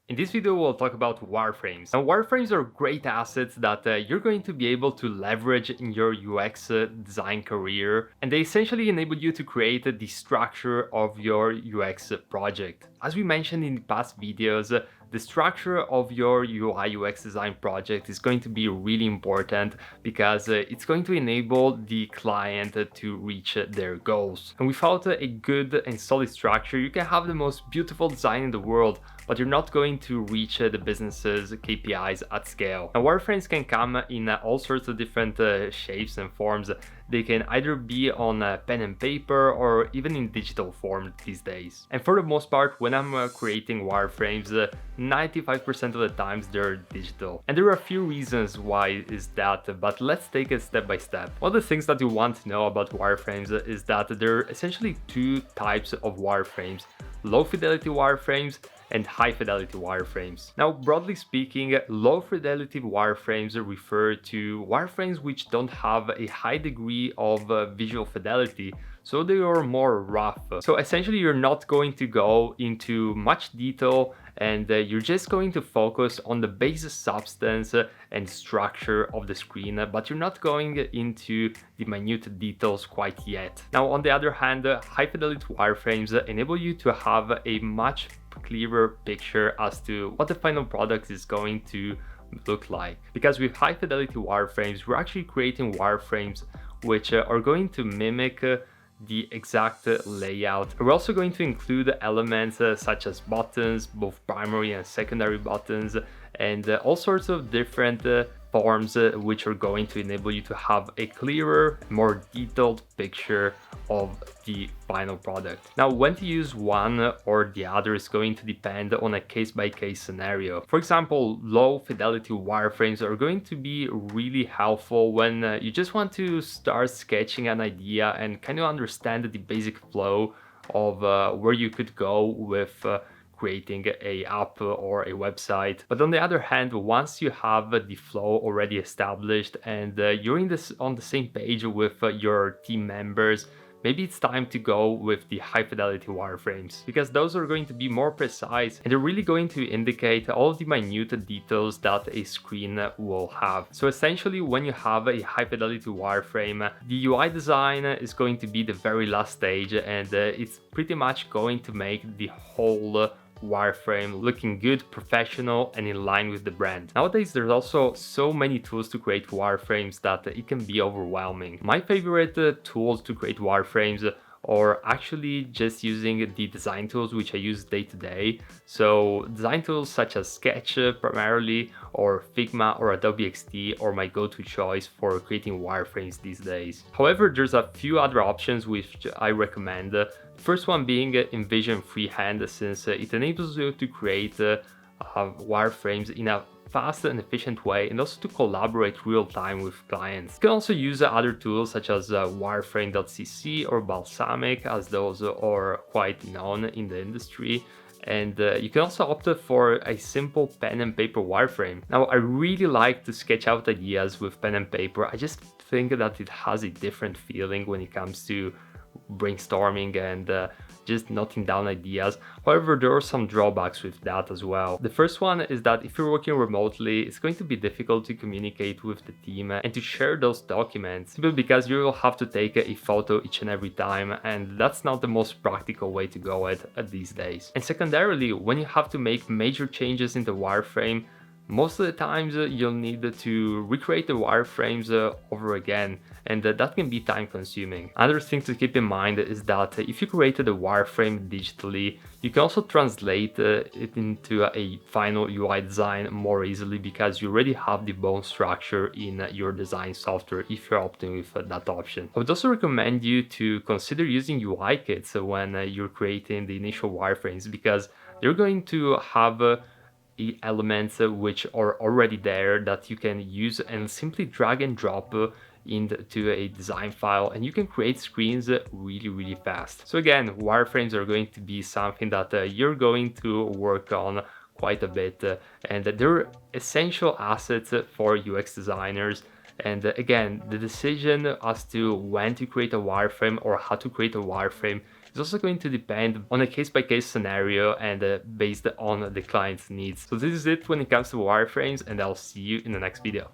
In this video, we'll talk about wireframes. Now, wireframes are great assets that you're going to be able to leverage in your UX design career, and they essentially enable you to create the structure of your UX project. As we mentioned in past videos, the structure of your UI UX design project is going to be really important because it's going to enable the client to reach their goals. And without a good and solid structure, you can have the most beautiful design in the world, but you're not going to reach the business's KPIs at scale. Now, wireframes can come in all sorts of different shapes and forms. They can either be on pen and paper or even in digital form these days. And for the most part, when I'm creating wireframes, 95% of the times they're digital. And there are a few reasons why is that, but let's take it step by step. One of the things that you want to know about wireframes is that there are essentially two types of wireframes: low fidelity wireframes and high fidelity wireframes. Now, broadly speaking, low fidelity wireframes refer to wireframes which don't have a high degree of visual fidelity, so they are more rough. So essentially, you're not going to go into much detail, and you're just going to focus on the basic substance and structure of the screen, but you're not going into the minute details quite yet. Now, on the other hand, high fidelity wireframes enable you to have a much clearer picture as to what the final product is going to look like. Because with high fidelity wireframes, we're actually creating wireframes which are going to mimic the exact layout. We're also going to include elements such as buttons, both primary and secondary buttons, and all sorts of different forms which are going to enable you to have a clearer, more detailed picture of the final product. Now, when to use one or the other is going to depend on a case-by-case scenario. For example, low fidelity wireframes are going to be really helpful when you just want to start sketching an idea and kind of understand the basic flow of where you could go with creating a app or a website. But on the other hand, once you have the flow already established and you're on the same page with your team members, maybe it's time to go with the high fidelity wireframes, because those are going to be more precise and they're really going to indicate all of the minute details that a screen will have. So essentially, when you have a high fidelity wireframe, the UI design is going to be the very last stage, and it's pretty much going to make the whole wireframe looking good, professional, and in line with the brand. Nowadays, there's also so many tools to create wireframes that it can be overwhelming. My favorite tools to create wireframes or actually just using the design tools which I use day to day. So design tools such as Sketch primarily, or Figma or Adobe XD are my go-to choice for creating wireframes these days. However, there's a few other options which I recommend. The first one being InVision Freehand, since it enables you to create wireframes in a fast and efficient way, and also to collaborate real time with clients. You can also use other tools such as wireframe.cc or Balsamic, as those are quite known in the industry. And you can also opt for a simple pen and paper wireframe. Now, I really like to sketch out ideas with pen and paper. I just think that it has a different feeling when it comes to brainstorming and just noting down ideas. However, there are some drawbacks with that as well. The first one is that if you're working remotely, it's going to be difficult to communicate with the team and to share those documents, simply because you will have to take a photo each and every time, and that's not the most practical way to go at these days. And secondarily, when you have to make major changes in the wireframe, most of the times you'll need to recreate the wireframes over again, and that can be time consuming. Another thing to keep in mind is that if you created a wireframe digitally, you can also translate it into a final UI design more easily, because you already have the bone structure in your design software if you're opting with that option. I would also recommend you to consider using UI kits when you're creating the initial wireframes, because they're going to have elements which are already there that you can use and simply drag and drop into a design file, and you can create screens really fast. So again, wireframes are going to be something that you're going to work on quite a bit, and they're essential assets for UX designers. And again, the decision as to when to create a wireframe or how to create a wireframe It's also going to depend on a case-by-case scenario and based on the client's needs. So this is it when it comes to wireframes, and I'll see you in the next video.